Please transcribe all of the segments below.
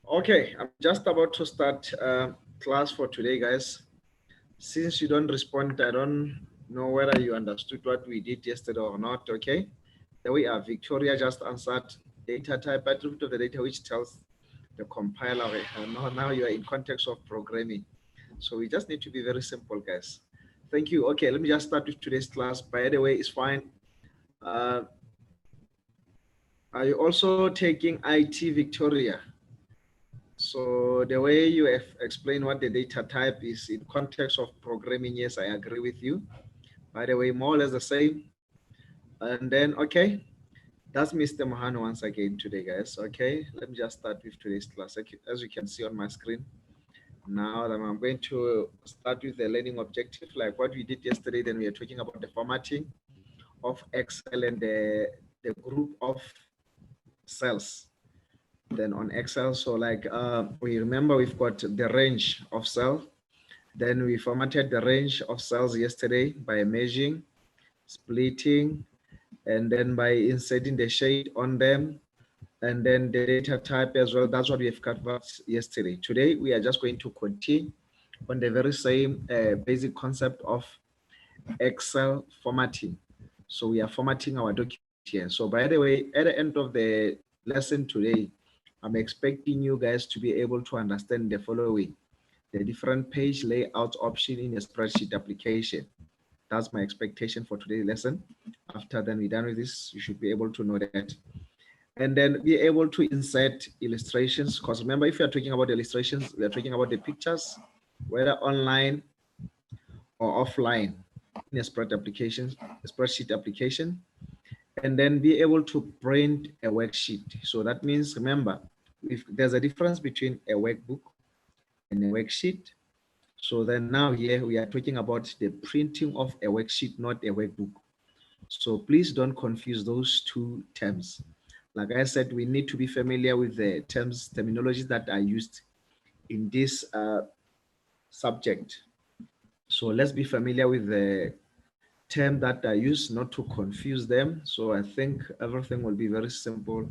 Okay, I'm just about to start class for today, guys. Since you don't respond, I don't know whether you understood what we did yesterday or not. Okay, there we are. Victoria just answered data type attribute of the data, which tells the compiler. Now you are in context of programming, so we just need to be very simple, guys. Thank you. Okay, let me just start with today's class. By the way, it's fine. Uh, are you also taking IT, Victoria? So the way you have explained what the data type is in context of programming, yes, I agree with you. By the way, more or less the same. And then, okay, that's Mr. Mohan once again today, guys. Okay, let me just start with today's class. As you can see on my screen, now I'm going to start with the learning objective, like what we did yesterday. Then we are talking about the formatting of Excel and the group of cells. Then on Excel, so like we remember we've got the range of cell. Then we formatted the range of cells yesterday by measuring, splitting, and then by inserting the shade on them, and then the data type as well. That's what we have covered yesterday. Today, we are just going to continue on the very same basic concept of Excel formatting. So we are formatting our document here. So by the way, at the end of the lesson today, I'm expecting you guys to be able to understand the following: the different page layout option in a spreadsheet application. That's my expectation for today's lesson. After then we're done with this, you should be able to know that. And then be able to insert illustrations. Because remember, if you're talking about illustrations, we're talking about the pictures, whether online or offline in a spreadsheet application. And then be able to print a worksheet. So that means, remember, if there's a difference between a workbook and a worksheet. So then now here we are talking about the printing of a worksheet, not a workbook. So please don't confuse those two terms. Like I said, we need to be familiar with the terminologies that are used in this subject. So let's be familiar with the term that are used, not to confuse them. So I think everything will be very simple,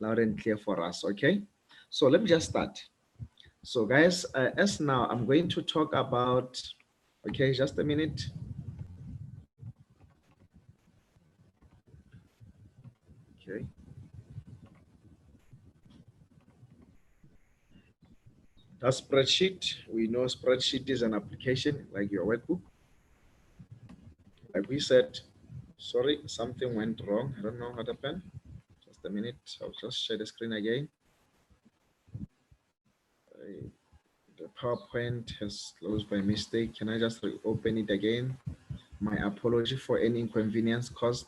loud and clear for us, okay? So let me just start. So guys, as now I'm going to talk about, okay, just a minute. Okay. A spreadsheet, we know spreadsheet is an application like your workbook. Like we said, sorry, something went wrong. I don't know what happened. Just a minute. I'll just share the screen again. The PowerPoint has closed by mistake. Can I just reopen it again? My apology for any inconvenience caused.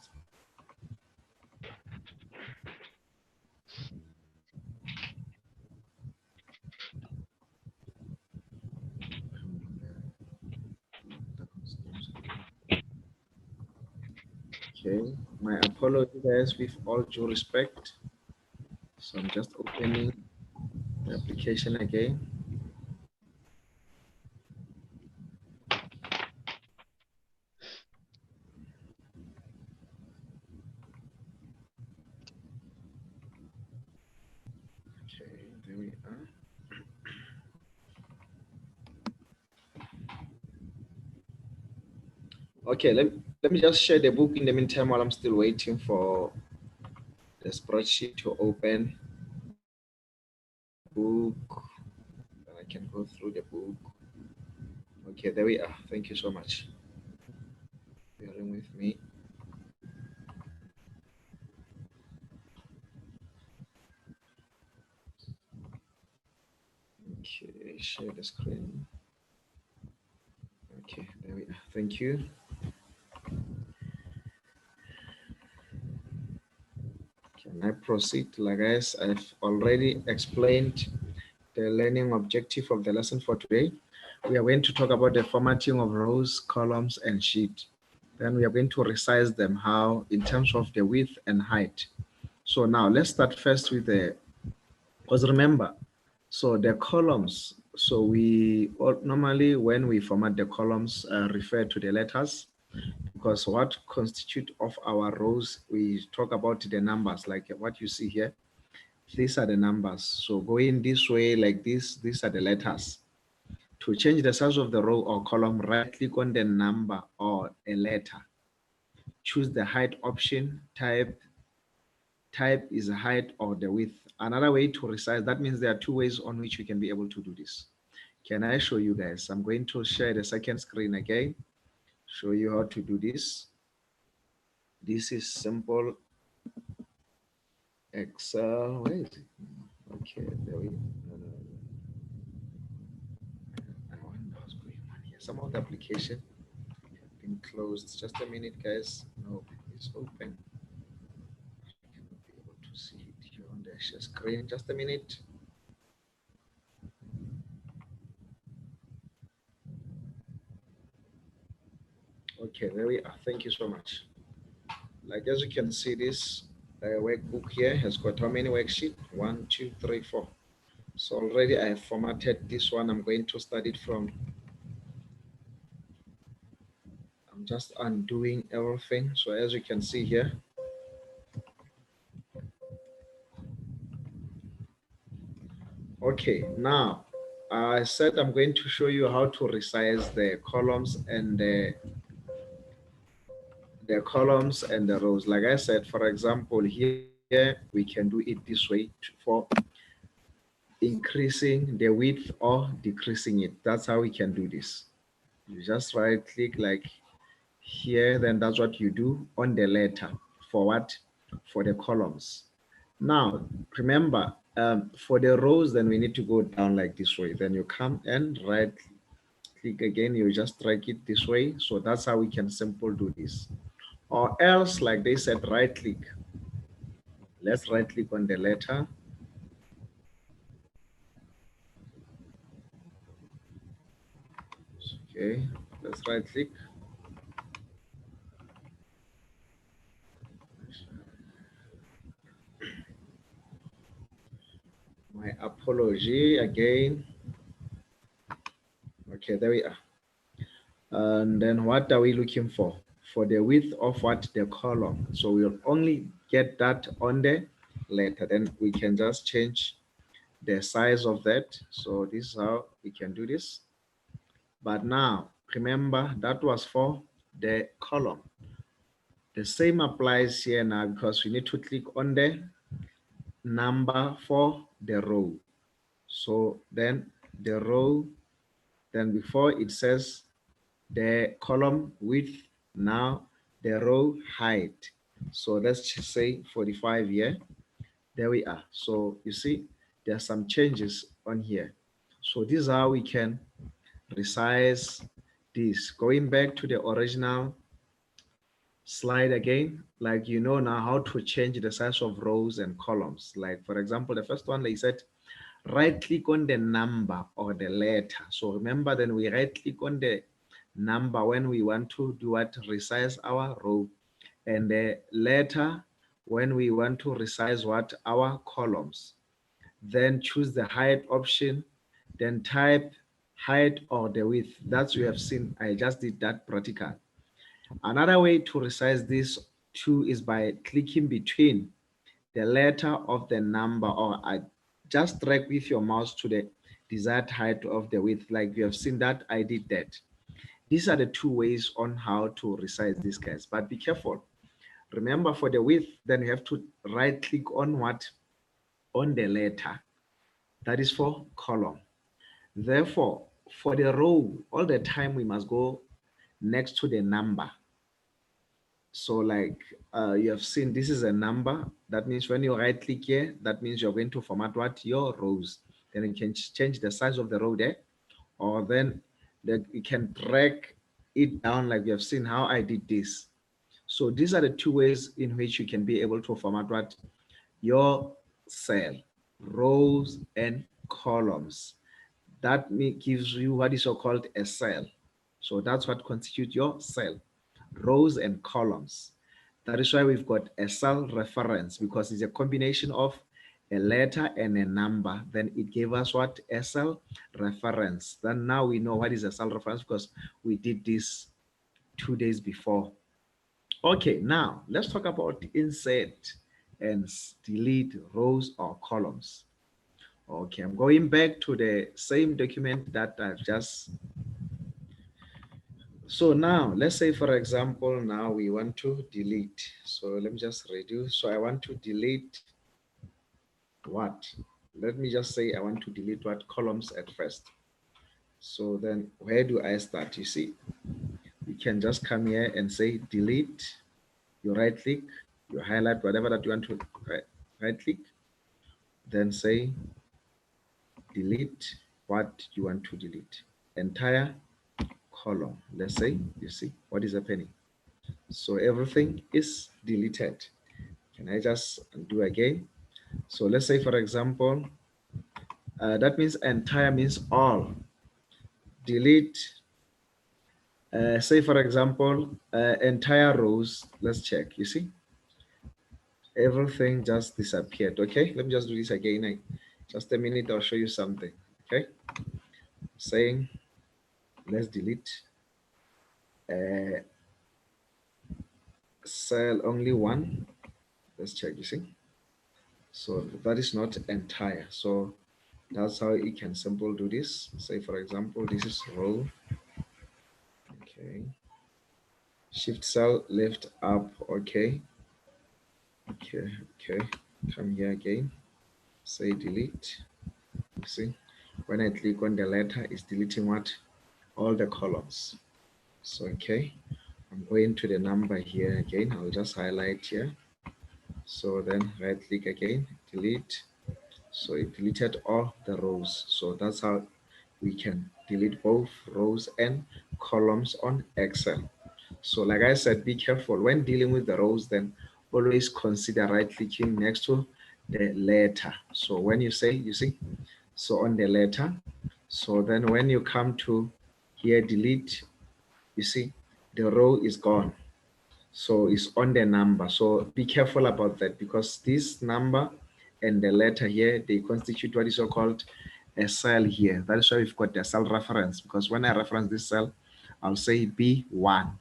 Okay, my apology, guys, with all due respect. So I'm just opening the application again. Okay, there we are. Okay, let me just share the book in the meantime while I'm still waiting for the spreadsheet to open. Book, and I can go through the book. Okay, there we are. Thank you so much. Bearing with me. Okay, share the screen. Okay, there we are. Thank you. Can I proceed? Like guys, I've already explained the learning objective of the lesson for today. We are going to talk about the formatting of rows, columns, and sheet. Then we are going to resize them, how in terms of the width and height. So now let's start first with the, because remember, so the columns, so we normally when we format the columns refer to the letters, because what constitute of our rows, we talk about the numbers like what you see here. These are the numbers. So going this way like this, these are the letters. To change the size of the row or column, right click on the number or a letter. Choose the height option, type is the height or the width. Another way to resize, that means there are two ways on which we can be able to do this. Can I show you guys? I'm going to share the second screen again, show you how to do this. This is simple Excel. Where is it? Okay, there we go. No. I wonder what's going on here. Some of the application been closed. Just a minute, guys. No, it's open. I cannot be able to see it here on the share screen. Just a minute. Okay, there we are. Thank you so much. Like as you can see, this workbook here has got how many worksheets? 1, 2, 3, 4. So already I have formatted this one. I'm going to start it from. I'm just undoing everything. So as you can see here. Okay, now I said I'm going to show you how to resize the columns and the columns and the rows. Like I said, for example, here we can do it this way for increasing the width or decreasing it. That's how we can do this. You just right click like here, then that's what you do on the letter for what? For the columns. Now, remember, for the rows, then we need to go down like this way. Then you come and right click again, you just drag it this way. So that's how we can simple do this. Or else, like they said, right click. Let's right click on the letter. Okay, let's right click. My apology again. Okay, there we are. And then what are we looking for? For the width of what? The column. So we'll only get that on the letter. Then we can just change the size of that. So this is how we can do this. But now, remember, that was for the column. The same applies here now because we need to click on the number for the row. So then the row, then before it says the column width, now the row height. So let's just say 45 here. There we are. So you see, there are some changes on here. So this is how we can resize this. Going back to the original slide again, like you know now how to change the size of rows and columns. Like for example, the first one they said, right click on the number or the letter. So remember then we right click on the number when we want to do what? Resize our row, and the letter when we want to resize what? Our columns. Then choose the height option, then type height or the width. That's we have seen. I just did that practical. Another way to resize this too is by clicking between the letter of the number, or I just drag with your mouse to the desired height of the width. Like you have seen that I did that. These are the two ways on how to resize these guys, but be careful. Remember for the width, then you have to right click on what? On the letter. That is for column. Therefore, for the row, all the time we must go next to the number. So like you have seen, this is a number. That means when you right click here, that means you're going to format what? Your rows. Then you can change the size of the row there, or then you can drag it down like you have seen how I did this. So these are the two ways in which you can be able to format what? Your cell, rows and columns. That gives you what is called a cell. So that's what constitutes your cell, rows and columns. That is why we've got a cell reference, because it's a combination of a letter and a number. Then it gave us what? A cell reference. Then now we know what is a cell reference because we did this 2 days before. Okay, now let's talk about insert and delete rows or columns. Okay, I'm going back to the same document that I've just. So now let's say, for example, now we want to delete. So let me just reduce. So I want to delete what? Let me just say I want to delete what columns at first. So then where do I start? You see, you can just come here and say delete. You right click, you highlight whatever that you want to right click, then say delete what you want to delete. Entire column. Let's say, you see what is happening. So everything is deleted. Can I just do again? So let's say, for example, that means entire means all. Delete, say, for example, entire rows. Let's check. You see, everything just disappeared. Okay, let me just do this again. Just a minute, I'll show you something. Okay, saying let's delete cell only one. Let's check. You see, so that is not entire. So that's how you can simple do this. Say, for example, this is row. Okay, shift cell lift up. Okay, okay, come here again, say delete. You see, when I click on the letter, it's deleting what? All the columns. So okay, I'm going to the number here again. I'll just highlight here. So then right click again, delete. So it deleted all the rows. So that's how we can delete both rows and columns on Excel. So like I said, be careful when dealing with the rows, then always consider right clicking next to the letter. So when you say, you see, so on the letter, so then when you come to here, delete, you see, the row is gone. So it's on the number. So be careful about that, because this number and the letter here, they constitute what is so called a cell here. That is why we've got the cell reference, because when I reference this cell, I'll say B1,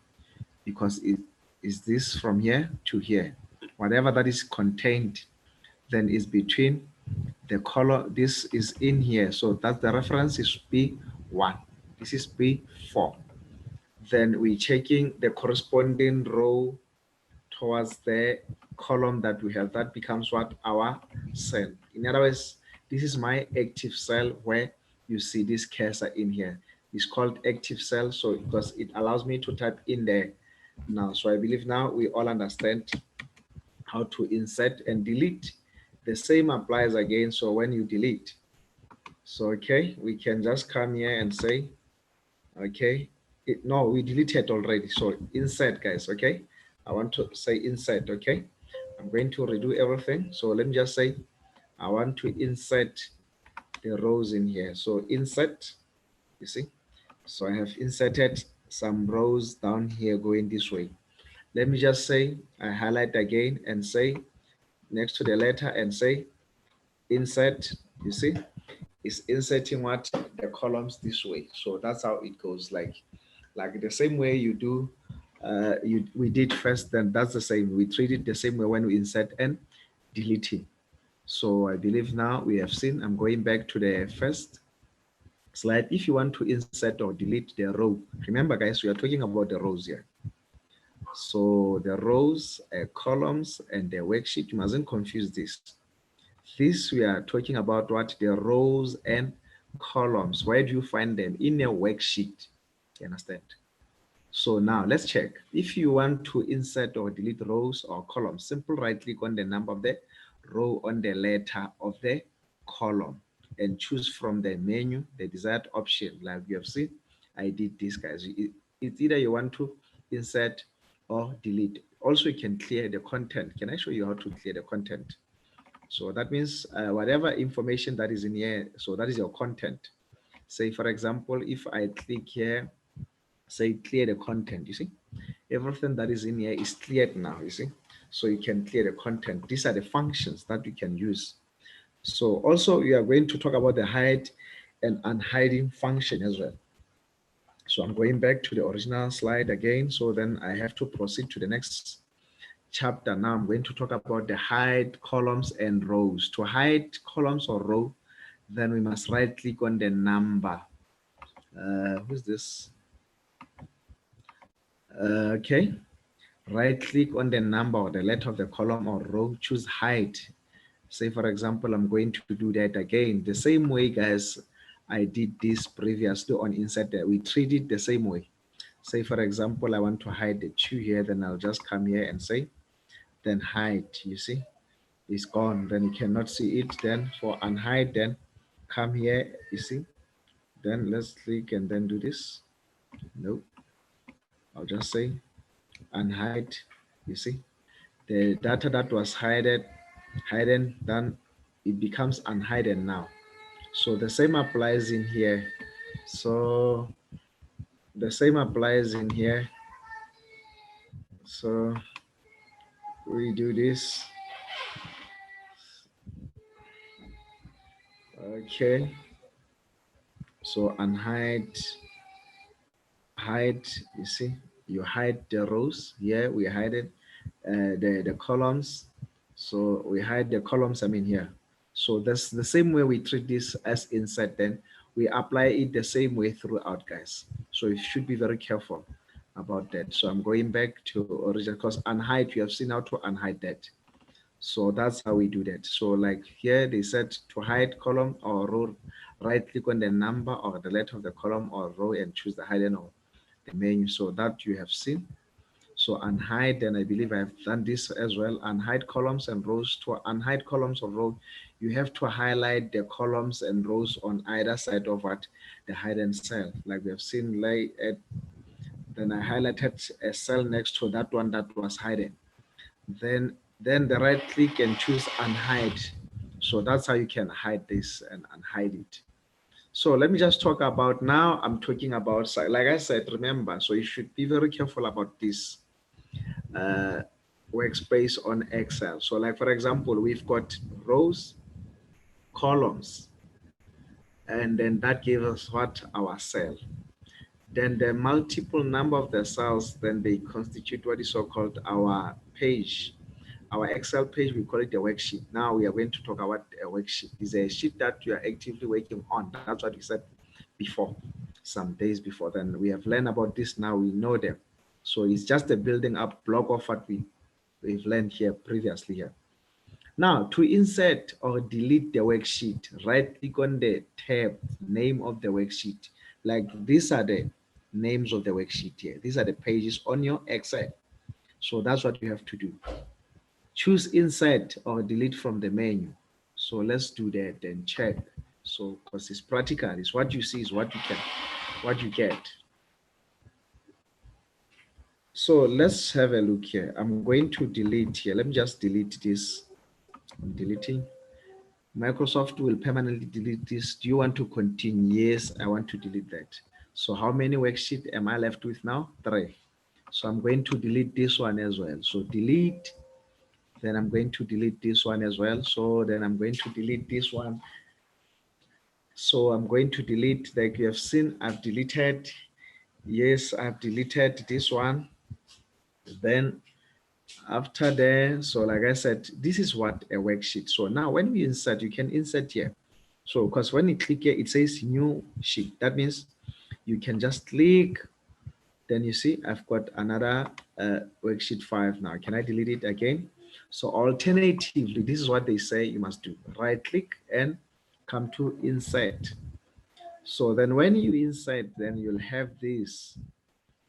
because it is this from here to here. Whatever that is contained then is between the color. This is in here. So that the reference is B1. This is B4. Then we're checking the corresponding row towards the column that we have. That becomes what? Our cell. In other words, this is my active cell where you see this cursor in here. It's called active cell, so because it allows me to type in there now. So I believe now we all understand how to insert and delete. The same applies again. So when you delete, so okay, we can just come here and say, okay, no, we deleted already. So insert, guys. Okay, I want to say insert. Okay, I'm going to redo everything. So let me just say I want to insert the rows in here. So insert, you see, so I have inserted some rows down here going this way. Let me just say I highlight again and say next to the letter and say insert. You see, it's inserting what? The columns this way. So that's how it goes, like the same way you do we did first, then that's the same. We treat it the same way when we insert and deleting. So I believe now we have seen. I'm going back to the first slide. If you want to insert or delete the row, remember guys, we are talking about the rows here. So the rows, columns, and the worksheet, you mustn't confuse this. This we are talking about what? The rows and columns. Where do you find them? In a worksheet. You understand? So now let's check. If you want to insert or delete rows or columns, simple right click on the number of the row on the letter of the column and choose from the menu the desired option. Like you have seen, I did this, guys. It's either you want to insert or delete. Also, you can clear the content. Can I show you how to clear the content? So that means whatever information that is in here, so that is your content. Say, for example, if I click here, say clear the content, you see, everything that is in here is cleared now, you see. So you can clear the content. These are the functions that you can use. So also we are going to talk about the hide and unhiding function as well. So I'm going back to the original slide again. So then I have to proceed to the next chapter. Now I'm going to talk about the hide columns and rows. To hide columns or row, then we must right click on the number. Who's this? Okay. Right click on the number or the letter of the column or row, choose hide. Say, for example, I'm going to do that again. The same way, guys, I did this previously on insert. We treat it the same way. Say, for example, I want to hide the 2 here, then I'll just come here and say, then hide. You see, it's gone. Then you cannot see it. Then for unhide, then come here, you see. Then let's click and then do this. Nope. I'll just say unhide. You see, the data that was hidden, then it becomes unhidden now. So the same applies in here. So the same applies in here. So we do this. Okay. So unhide, hide, you see, you hide the rows. Here we hide it, the columns. So we hide the columns, I mean here. So that's the same way we treat this as insert, then we apply it the same way throughout, guys. So you should be very careful about that. So I'm going back to original because unhide, you have seen how to unhide that. So that's how we do that. So like here they said to hide column or row, right click on the number or the letter of the column or row and choose the hidden or the menu. So that you have seen. So unhide, and I believe I've done this as well. Unhide columns and rows. To unhide columns or row, you have to highlight the columns and rows on either side of what the hidden cell. Like we have seen, like then I highlighted a cell next to that one that was hidden. Then the right click and choose unhide. So that's how you can hide this and unhide it. So let me just talk about now. I'm talking about, like I said, remember, so you should be very careful about this uh, workspace on Excel. So like, for example, we've got rows, columns, and then that gives us what? Our cell. Then the multiple number of the cells, then they constitute what is so-called our page. Our Excel page, we call it a worksheet. Now we are going to talk about a worksheet. It's a sheet that you are actively working on. That's what we said before, some days before. Then we have learned about this. Now we know them. So it's just a building up block of what we've learned here previously here. Now to insert or delete the worksheet, right click on the tab name of the worksheet. Like these are the names of the worksheet here. These are the pages on your Excel. So that's what you have to do. Choose insert or delete from the menu. So let's do that and check. So because it's practical, it's what you see is what you get. So let's have a look here. I'm going to delete here. Let me just delete this. I'm deleting. Microsoft will permanently delete this. Do you want to continue? Yes, I want to delete that. So how many worksheets am I left with now? 3. So I'm going to delete this one as well. So delete. Then I'm going to delete this one as well. So then I'm going to delete this one. So I'm going to delete, like you have seen, I've deleted. Yes, I've deleted this one. Then after there, so like I said, this is what a worksheet. So now when we insert, you can insert here. So because when you click here, it says new sheet. That means you can just click. Then you see I've got another worksheet 5 now. Can I delete it again? So alternatively, this is what they say you must do. Right click and come to insert. So then when you insert, then you'll have this.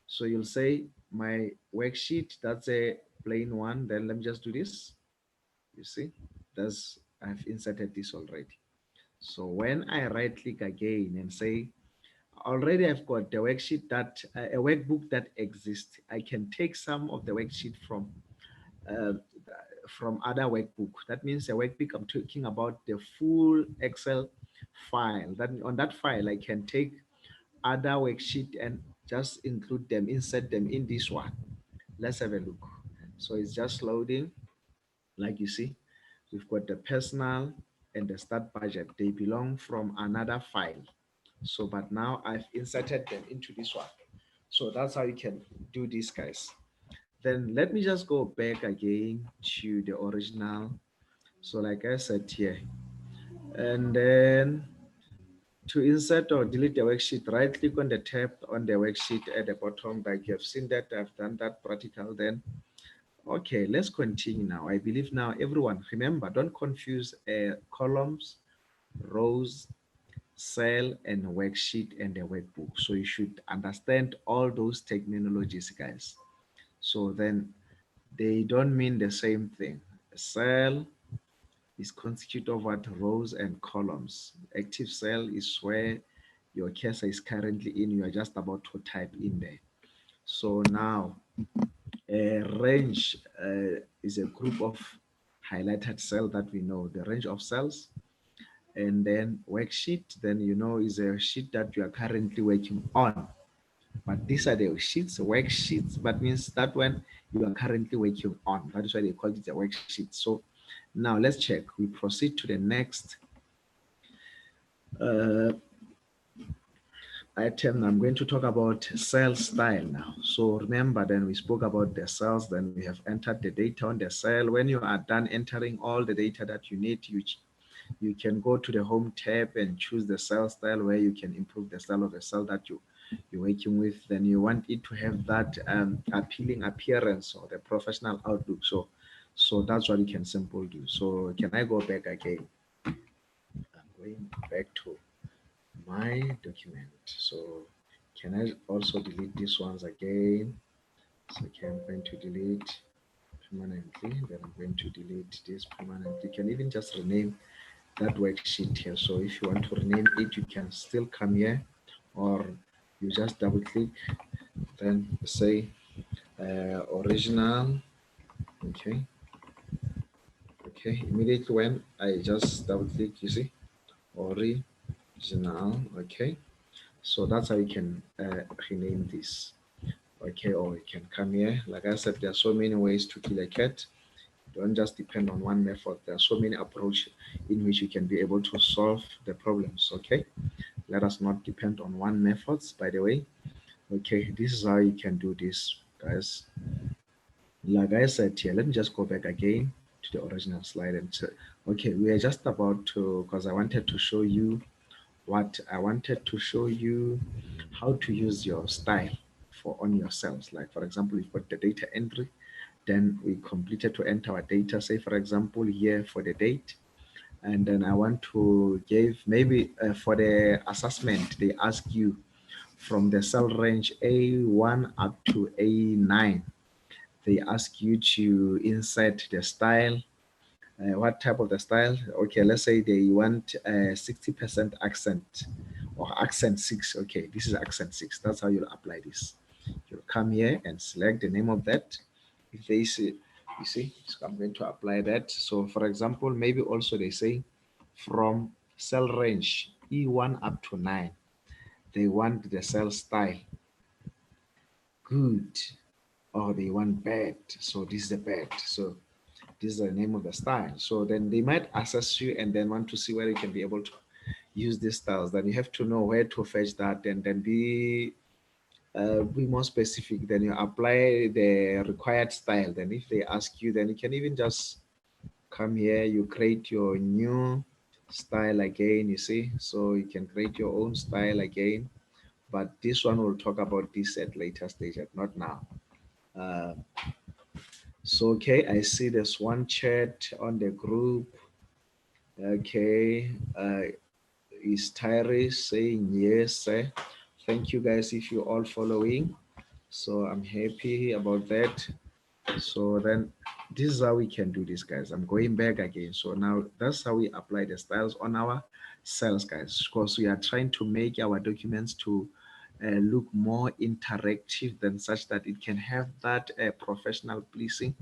So you'll say my worksheet, that's a plain one. Then let me just do this. You see, that's I've inserted this already. So when I right click again and say, already I've got the worksheet that a workbook that exists. I can take some of the worksheet uh, from other workbook. That means a workbook. I'm talking about the full Excel file. That on that file I can take other worksheet and just include them, insert them in this one. Let's have a look. So it's just loading. Like you see, we've got the personal and the start budget. They belong from another file. So, but now I've inserted them into this one. So that's how you can do this, guys. Then let me just go back again to the original. So like I said here, and then to insert or delete the worksheet, right click on the tab on the worksheet at the bottom. Like you have seen that I've done that practical then. Okay, let's continue now. I believe now everyone, remember, don't confuse columns, rows, cell, and worksheet and the workbook. So you should understand all those terminologies, guys. So then they don't mean the same thing. A cell is constituted of what rows and columns. Active cell is where your cursor is currently in. You are just about to type in there. So now a range is a group of highlighted cell that we know, the range of cells. And then worksheet, then you know, is a sheet that you are currently working on. But these are the sheets, worksheets, but means that when you are currently working on. That is why they call it a worksheet. So now let's check. We proceed to the next uh, item. I'm going to talk about cell style now. So remember, then we spoke about the cells, then we have entered the data on the cell. When you are done entering all the data that you need, you can go to the home tab and choose the cell style where you can improve the style of the cell that you're working with. Then you want it to have that appealing appearance or the professional outlook. So that's what you can simply do. So can I go back again? I'm going back to my document. So can I also delete these ones again? So okay, I'm going to delete permanently. Then I'm going to delete this permanently. You can even just rename that worksheet here. So if you want to rename it, you can still come here, or you just double click, then say original. Okay. Okay. Immediately when I just double click, you see original. Okay. So that's how you can rename this. Okay, or you can come here. Like I said, there are so many ways to kill a cat. Don't just depend on one method. There are so many approaches in which you can be able to solve the problems. Okay, let us not depend on one methods, by the way. Okay, this is how you can do this, guys. Like I said here, let me just go back again to the original slide and say, okay, we are just about to, because I wanted to show you how to use your style for on your cells. Like for example, we've got the data entry, then we completed to enter our data, say for example here for the date, and then I want to give maybe for the assessment, they ask you from the cell range A1 up to A9, they ask you to insert the style. What type of the style? Okay, let's say they want 60% accent or accent 6. Okay, this is accent 6. That's how you'll apply this. You'll come here and select the name of that. If they say, you see, so I'm going to apply that. So for example, maybe also they say from cell range E1 up to 9, they want the cell style good or they want bad. So this is the bad. So this is the name of the style. So then they might assess you and then want to see where you can be able to use these styles. Then you have to know where to fetch that and then be more specific. Then you apply the required style. Then if they ask you, then you can even just come here, you create your new style again, you see. So you can create your own style again, but this one will talk about this at later stage, not now. uh, so okay, I see there's one chat on the group. Okay, is Tyrese saying yes, sir? Thank you guys if you're all following. So I'm happy about that. So then this is how we can do this, guys. I'm going back again. So now that's how we apply the styles on our cells, guys, because we are trying to make our documents to look more interactive than such that it can have that professional pleasing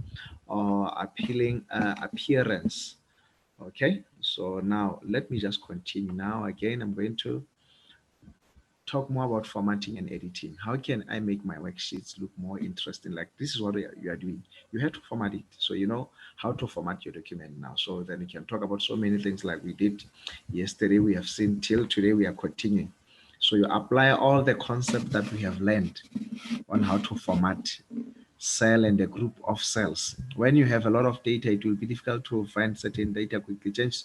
or appealing appearance. Okay, so now let me just continue. Now again, I'm going to talk more about formatting and editing. How can I make my worksheets look more interesting? Like this is what you are doing. You have to format it. So you know how to format your document now. So then you can talk about so many things like we did yesterday. We have seen till today we are continuing. So you apply all the concepts that we have learned on how to format cell and a group of cells. When you have a lot of data, it will be difficult to find certain data quickly. Change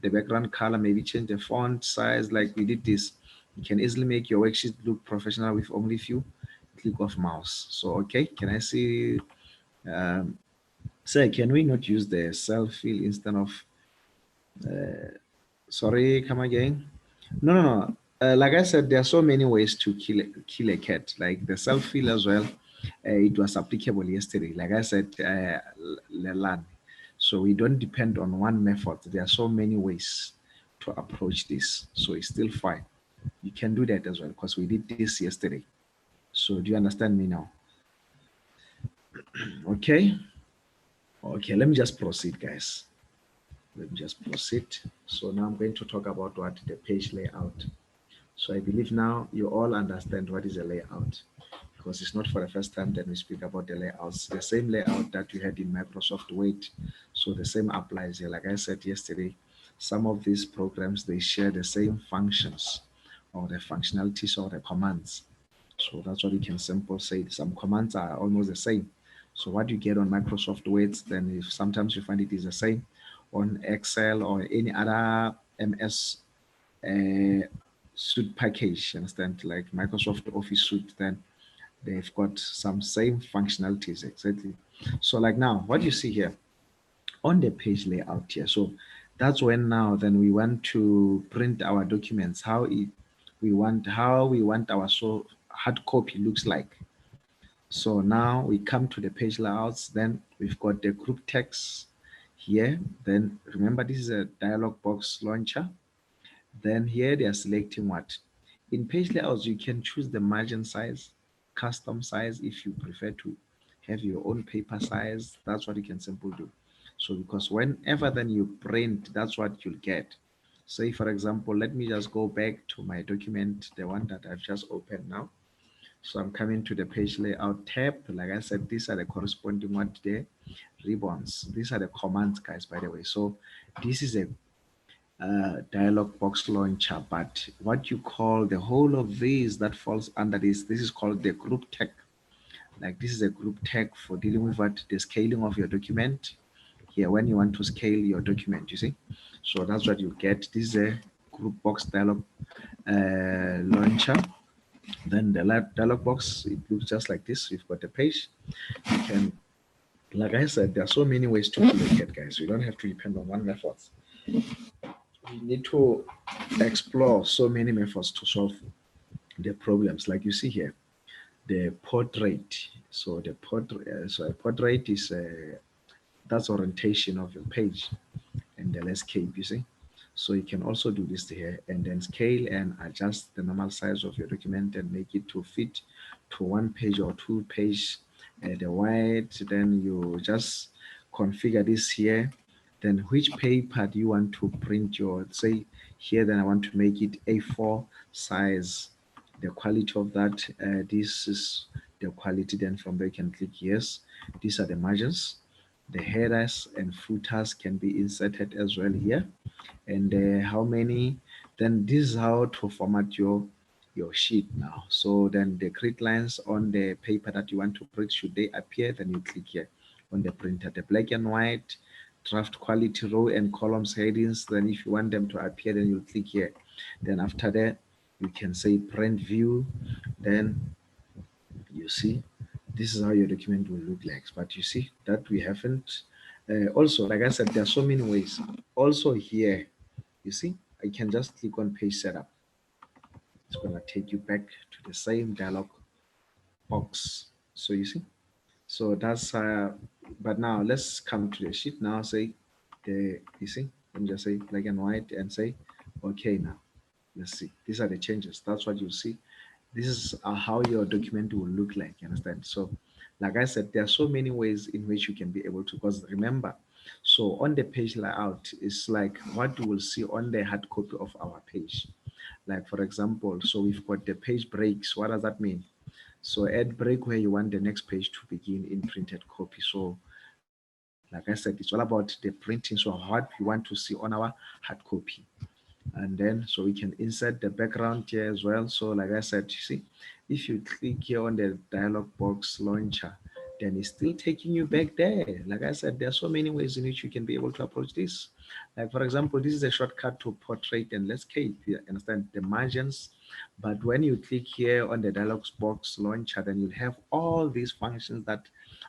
the background color, maybe change the font size like we did this. You can easily make your worksheet look professional with only few click of mouse. So, okay, can I see, um, say, can we not use the cell fill instead of, sorry, come again? No, no, no. Like I said, there are so many ways to kill a cat. Like the self fill as well. It was applicable yesterday. Like I said, Lelan. So we don't depend on one method. There are so many ways to approach this. So it's still fine. You can do that as well because we did this yesterday. So do you understand me now? Okay. Okay. Let me just proceed, guys. Let me just proceed. So now I'm going to talk about what the page layout. So I believe now you all understand what is a layout because it's not for the first time that we speak about the layouts. The same layout that you had in Microsoft Word. So the same applies here. Like I said yesterday, some of these programs, they share the same functions or the functionalities or the commands. So that's what you can simply say. Some commands are almost the same. So what you get on Microsoft Word, then if sometimes you find it is the same on Excel or any other MS suite package, understand, like Microsoft Office suite, then they've got some same functionalities exactly. So like now, what you see here on the page layout here. So that's when now then we want to print our documents, how we want our so hard copy looks like. So now we come to the page layouts, then we've got the group text here. Then remember this is a dialog box launcher. Then here they are selecting what? In page layouts, you can choose the margin size, custom size if you prefer to have your own paper size. That's what you can simply do. So because whenever then you print, that's what you'll get. Say for example, let me just go back to my document, the one that I've just opened now. So I'm coming to the page layout tab. Like I said, these are the corresponding what the ribbons. These are the commands, guys, by the way. So this is a dialog box launcher, but what you call the whole of these that falls under this is called the group tag. Like this is a group tag for dealing with what the scaling of your document here when you want to scale your document, you see. So that's what you get. This is a group box dialog launcher. Then the dialog box, it looks just like this. We've got the page. You can, like I said, there are so many ways to look at, guys. We don't have to depend on one method. We need to explore so many methods to solve the problems. Like you see here, the portrait. So the portrait, so a portrait is that's orientation of your page and the landscape. You see. So you can also do this here and then scale and adjust the normal size of your document and make it to fit to one page or two page the wide. Then you just configure this here. Then which paper do you want to print your, say here, then I want to make it A4 size. The quality of that, this is the quality. Then from there you can click yes. These are the margins. The headers and footers can be inserted as well here, and how many. Then this is how to format your sheet now. So then the grid lines on the paper that you want to print, should they appear, then you click here on the printer. The black and white draft quality row and columns headings, then if you want them to appear, then you click here. Then after that you can say print view. Then you see this is how your document will look like. But you see that we haven't also, like I said, there are so many ways. Also here, you see, I can just click on page setup. It's going to take you back to the same dialog box. So you see, so that's but now let's come to the sheet now. Say you see, let me just say black and white and say okay. Now let's see, these are the changes. That's what you see. This is how your document will look like, you understand? So like I said, there are so many ways in which you can be able to, because remember, so on the page layout is like what you will see on the hard copy of our page. Like for example, so we've got the page breaks. What does that mean? So add break where you want the next page to begin in printed copy. So like I said, it's all about the printing. So what we want to see on our hard copy. And then so we can insert the background here as well. So like I said, you see, if you click here on the dialog box launcher, then it's still taking you back there. Like I said, there are so many ways in which you can be able to approach this. Like, for example, this is a shortcut to portrait and landscape. You understand the margins. But when you click here on the dialog box launcher, then you'll have all these functions that,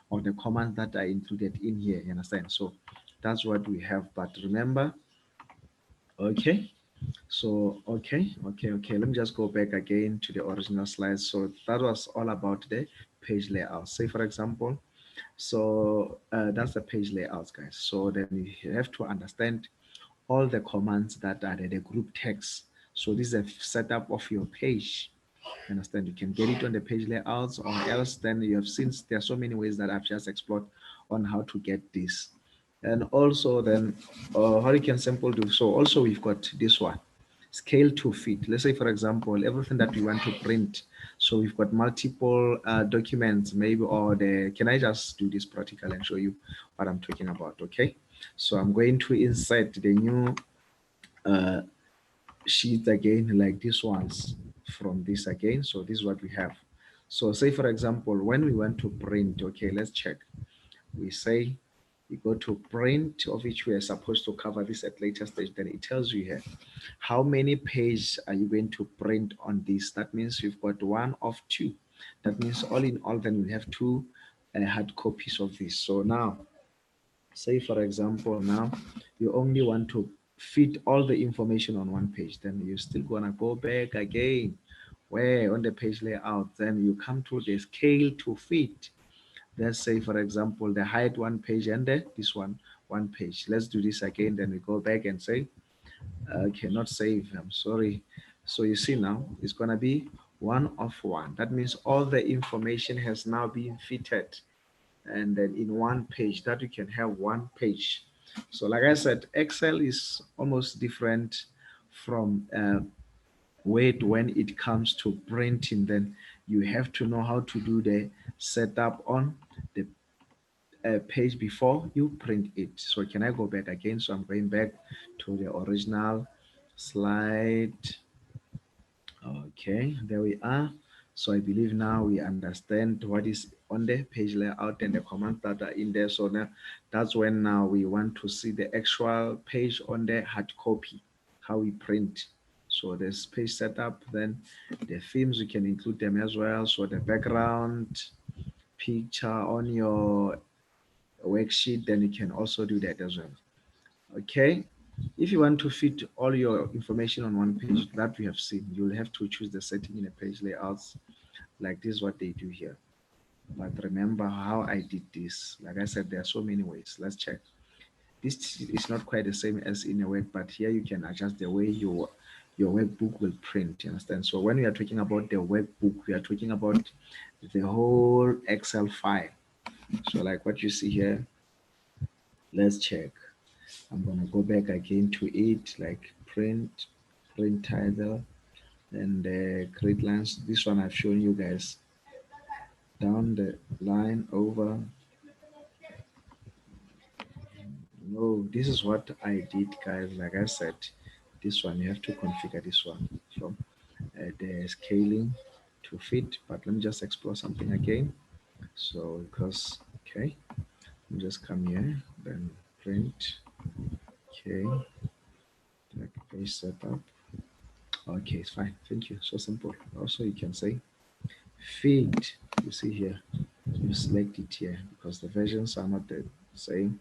or the commands that are included in here. You understand? So that's what we have. But remember, okay. So, okay. Let me just go back again to the original slides. So that was all about the page layout. Say, for example, so that's the page layouts, guys. So then you have to understand all the commands that are the group text. So this is a setup of your page. Understand? You can get it on the page layouts, or else then you have seen there are so many ways that I've just explored on how to get this. And also then how you can simple do. So also we've got this one, scale to fit. Let's say, for example, everything that we want to print. So we've got multiple documents, maybe, or the, can I just do this practical and show you what I'm talking about? Okay. So I'm going to insert the new uh, sheet again, like this ones from this again. So this is what we have. So say, for example, when we want to print, okay, let's check. We say we go to print, of which we are supposed to cover this at later stage. Then it tells you here how many pages are you going to print on this. That means you've got one of two. That means all in all, then we have two hard copies of this. So now, say for example, now you only want to fit all the information on one page, then you're still gonna go back again where on the page layout, then you come to the scale to fit. Let's say, for example, the height one page and this one page. Let's do this again. Then we go back and say, okay, not save. I'm sorry. So you see now it's gonna be one of one. That means all the information has now been fitted, and then in one page that you can have one page. So like I said, Excel is almost different from Word when it comes to printing. Then you have to know how to do the setup on the page before you print it. So can I go back again? So I'm going back to the original slide. Okay, there we are. So I believe now we understand what is on the page layout and the commands that are in there. So now that's when now we want to see the actual page on the hard copy, how we print. So there's page setup, then the themes, you can include them as well. So the background picture on your worksheet, then you can also do that as well. Okay. If you want to fit all your information on one page that we have seen, you'll have to choose the setting in a page layouts. Like this is what they do here. But remember how I did this. Like I said, there are so many ways. Let's check. This is not quite the same as in a work, but here you can adjust the way your workbook will print. You understand? So when we are talking about the workbook, we are talking about the whole Excel file. So like what you see here, let's check. I'm gonna go back again to it, like print title, and create lines. This one I've shown you guys down the line over. No, this is what I did, guys. Like I said, this one you have to configure this one from the scaling to fit. But let me just explore something again. So because okay, let me just come here, then print. Okay, like page setup. Okay, it's fine. Thank you. So simple. Also, you can say feed. You see here, you select it here because the versions are not the same.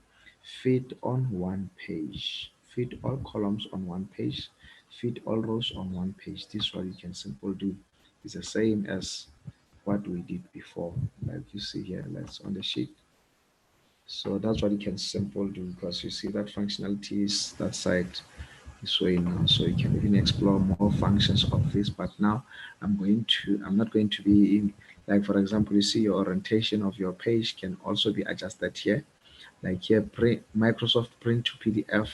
Fit on one page. Fit all columns on one page. Fit all rows on one page. This is what you can simply do. It's the same as what we did before. Like you see here, let's on the sheet. So that's what you can simple do because you see that functionality is that side this way now. So you can even explore more functions of this. But now I'm not going to be in, like for example, you see your orientation of your page can also be adjusted here. Like here, Microsoft Print to PDF,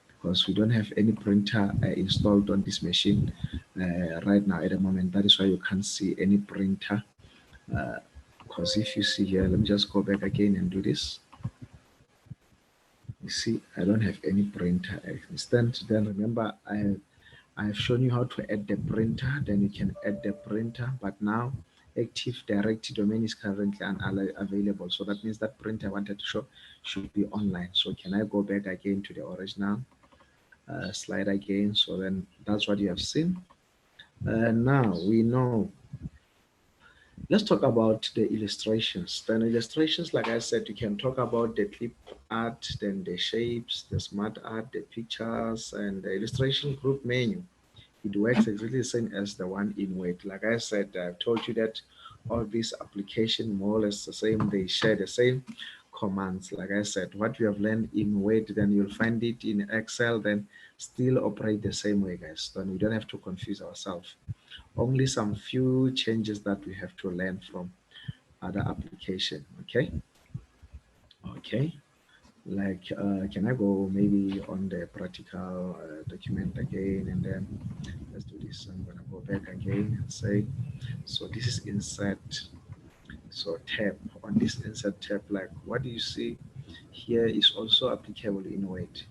because we don't have any printer installed on this machine right now at the moment. That is why you can't see any printer. Because if you see here, let me just go back again and do this. You see, I don't have any printer. Instead, then remember, I've shown you how to add the printer. Then you can add the printer. But now active direct domain is currently unavailable. So that means that print I wanted to show should be online. So can I go back again to the original slide again? So then that's what you have seen. Now we know. Let's talk about the illustrations. Then illustrations, like I said, you can talk about the clip art, then the shapes, the smart art, the pictures, and the illustration group menu. It works exactly the same as the one in Word. Like I said, I've told you that all these applications more or less the same. They share the same commands. Like I said, what you have learned in Word, then you'll find it in Excel, then still operate the same way, guys. Then we don't have to confuse ourselves. Only some few changes that we have to learn from other application. Okay, like can I go maybe on the practical document again, and then let's do this. I'm gonna go back again and say, so this is insert. So tab, on this insert tab, like what do you see here is also applicable in Word,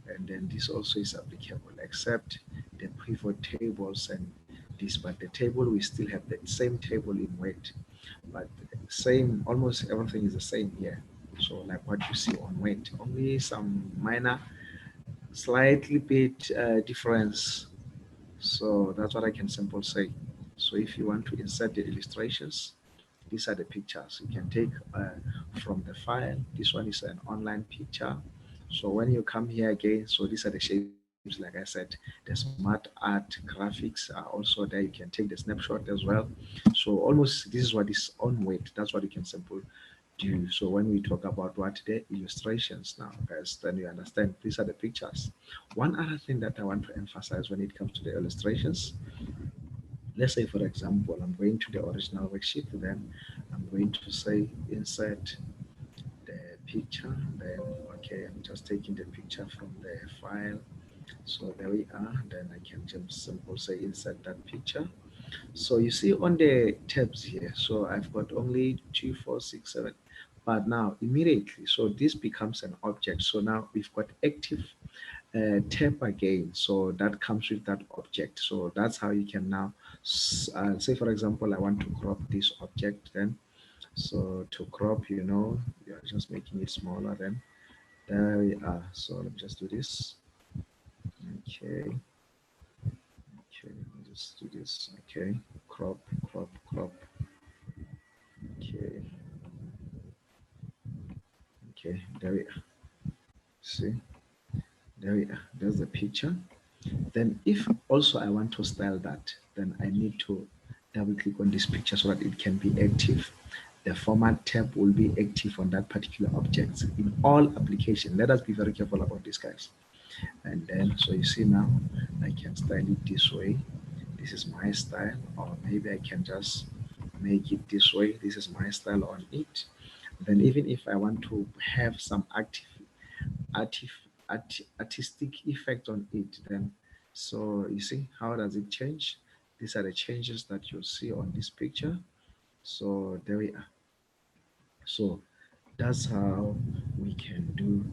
and then this also is applicable, except the pivot tables and this, but the table we still have the same table in Word, but same, almost everything is the same here. So like what you see on Word, only some minor slightly bit difference. So that's what I can simply say. So if you want to insert the illustrations, these are the pictures you can take from the file. This one is an online picture. So when you come here again, so these are the shapes, like I said, the smart art graphics are also there. You can take the snapshot as well. So almost this is what is on Word. That's what you can simply do. So when we talk about what the illustrations now, guys, then you understand these are the pictures. One other thing that I want to emphasize when it comes to the illustrations, let's say for example, I'm going to the original worksheet, then I'm going to say insert the picture, then okay, I'm just taking the picture from the file. So there we are. Then I can just simply say insert that picture. So you see on the tabs here, so I've got only 2, 4, 6, 7, but now immediately, so this becomes an object. So now we've got active tab again. So that comes with that object. So that's how you can now say, for example, I want to crop this object then. So to crop, you're just making it smaller then. There we are. So let me just do this. Okay. Okay, let me just do this. Okay, crop, crop, crop. Okay, okay, there we are. See, there we are. There's the picture. Then if also I want to style that, then I need to double click on this picture so that it can be active. The format tab will be active on that particular object in all applications. Let us be very careful about this, guys. And then, so you see now, I can style it this way. This is my style, or maybe I can just make it this way. This is my style on it. Then even if I want to have some artif, artistic effect on it, then so you see how does it change? These are the changes that you'll see on this picture. So there we are. So that's how we can do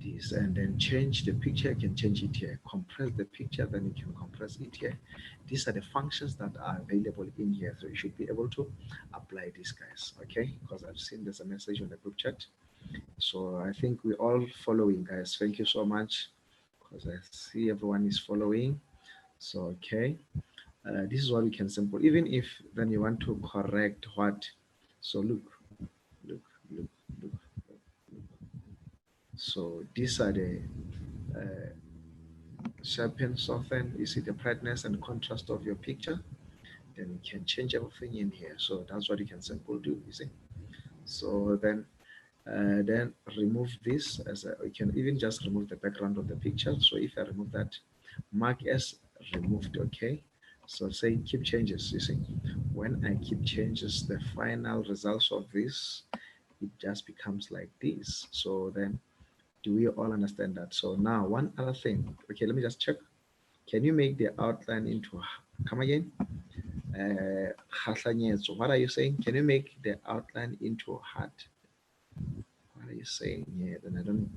this, and then change the picture. You can change it here, compress the picture, then you can compress it here. These are the functions that are available in here, so you should be able to apply these, guys. Okay, because I've seen there's a message on the group chat, so I think we're all following, guys. Thank you so much, because I see everyone is following. So okay, this is what we can simple, even if then you want to correct what. So look look look so these are the uh, sharpen, soften. You see the brightness and contrast of your picture. Then you can change everything in here. So that's what you can simply do. You see. So then remove this as you can even just remove the background of the picture. So if I remove that, mark as removed. Okay. So say keep changes. You see, when I keep changes, the final results of this, it just becomes like this. So then do we all understand that? So now one other thing. Okay, let me just check. Can you make the outline into, come again? So what are you saying? Can you make the outline into a heart? What are you saying? Yeah, then I don't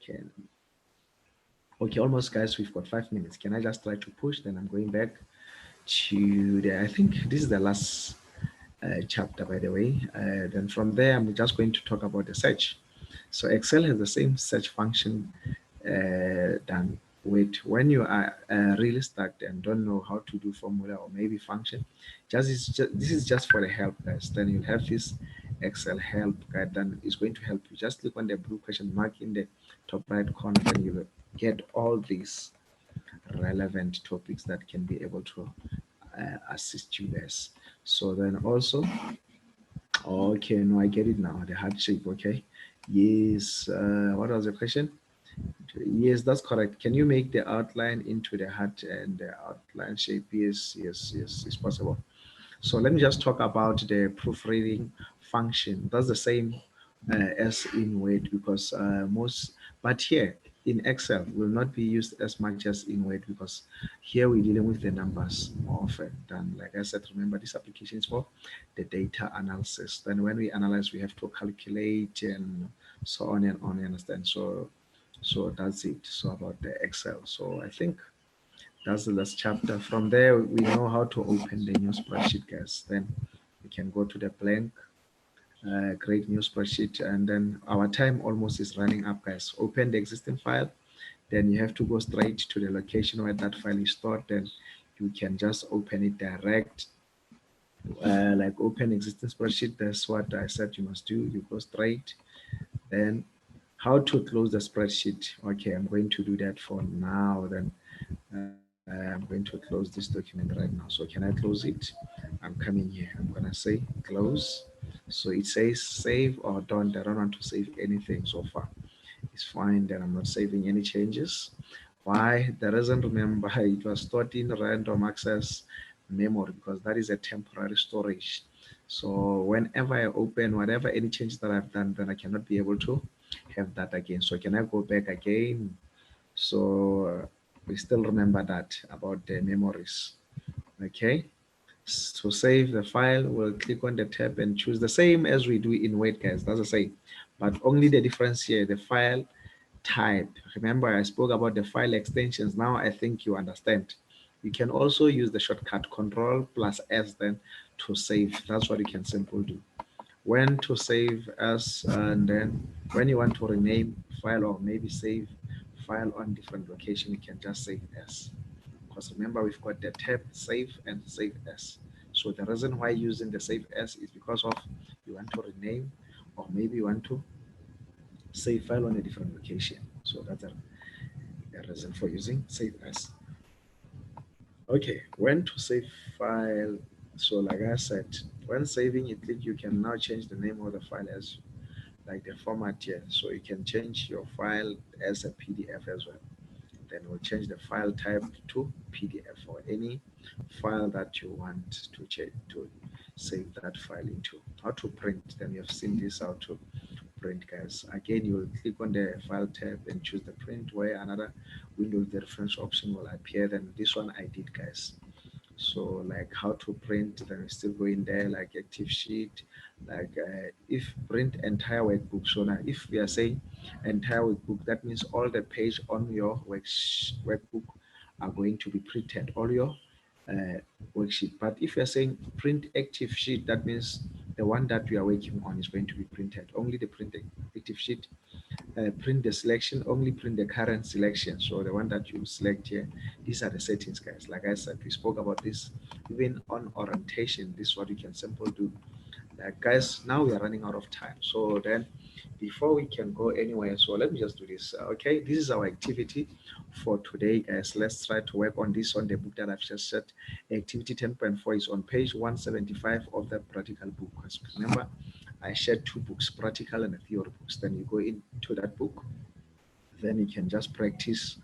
can. Okay, almost, guys. We've got 5 minutes. Can I just try to push? Then I'm going back to the. I think this is the last chapter, by the way. Then from there, I'm just going to talk about the search. So Excel has the same search function than with when you are really stuck and don't know how to do formula or maybe function. This is just for the help, guys. Then you have this Excel help guide. Then it's going to help you. Just click on the blue question mark in the top right corner, and you will get all these relevant topics that can be able to assist you guys. So then also, okay, no, I get it now. The heart shape, okay. Yes. What was the question? Yes, that's correct. Can you make the outline into the heart and the outline shape? Yes, yes, yes, it's possible. So let me just talk about the proofreading function. That's the same as in Word because but here in Excel will not be used as much as in Word because here we're dealing with the numbers more often than, like I said, remember this application is for the data analysis. Then when we analyze, we have to calculate and so on and on, you understand? So that's it. So about the Excel. So I think that's the last chapter. From there, we know how to open the new spreadsheet, guys. Then we can go to the blank, create new spreadsheet, and then our time almost is running up, guys. Open the existing file, then you have to go straight to the location where that file is stored. Then you can just open it direct, like open existing spreadsheet. That's what I said you must do. You go straight. Then how to close the spreadsheet. Okay, I'm going to do that for now. Then I'm going to close this document right now. So can I close it? I'm coming here. I'm gonna say close. So it says save or don't. I don't want to save anything so far. It's fine that I'm not saving any changes. Why? The reason, remember, it was stored in random access memory because that is a temporary storage. So whenever I open whatever any changes that I've done, then I cannot be able to have that again. So can I go back again? So we still remember that about the memories. Okay. To save the file, we'll click on the tab and choose the same as we do in Word, guys. That's the same, but only the difference here, the file type. Remember, I spoke about the file extensions. Now I think you understand. You can also use the shortcut Control plus S then to save. That's what you can simply do. When to save as, and then when you want to rename file or maybe save file on different location, you can just save as. Because remember, we've got the tab save and save as. So the reason why using the save as is because of you want to rename or maybe you want to save file on a different location. So that's a reason for using save as. Okay, when to save file. So like I said, when saving it, you can now change the name of the file as like the format here. So you can change your file as a PDF as well. Then we'll change the file type to PDF or any file that you want to change to save that file into. How to print, then you have seen this how to print, guys. Again, you will click on the file tab and choose the print where another window with the reference option will appear. Then this one I did, guys. So like how to print, then we still go in there like active sheet, like if print entire workbook. So now if we are saying entire workbook, that means all the page on your workbook are going to be printed, all your uh, worksheet. But if you're saying print active sheet, that means the one that we are working on is going to be printed. Only the print active sheet, print the selection, only print the current selection. So the one that you select here, these are the settings, guys. Like I said, we spoke about this even on orientation. This is what you can simply do. Like guys, now we are running out of time. So then before we can go anywhere, so let me just do this. Okay, this is our activity for today, guys. Let's try to work on this on the book that I've just said. Activity 10.4 is on page 175 of the practical book. Because remember, I shared two books, practical and a theory books. Then you go into that book, then you can just practice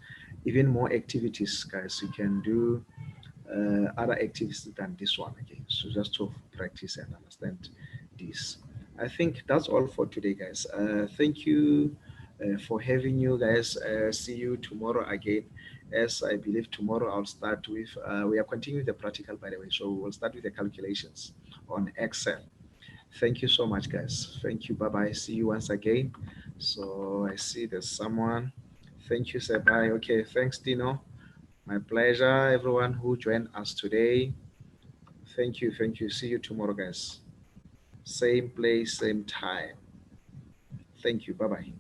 even more activities, guys. You can do other activities than this one again. So just to practice and understand this. I think that's all for today, guys. Thank you for having you guys. See you tomorrow again. As I believe tomorrow I'll start with, we are continuing the practical by the way. So we'll start with the calculations on Excel. Thank you so much, guys. Thank you. Bye bye. See you once again. So I see there's someone. Thank you, say bye. Okay, thanks, Dino. My pleasure, everyone who joined us today. Thank you. Thank you. See you tomorrow, guys. same place, same time. Thank you. Bye bye.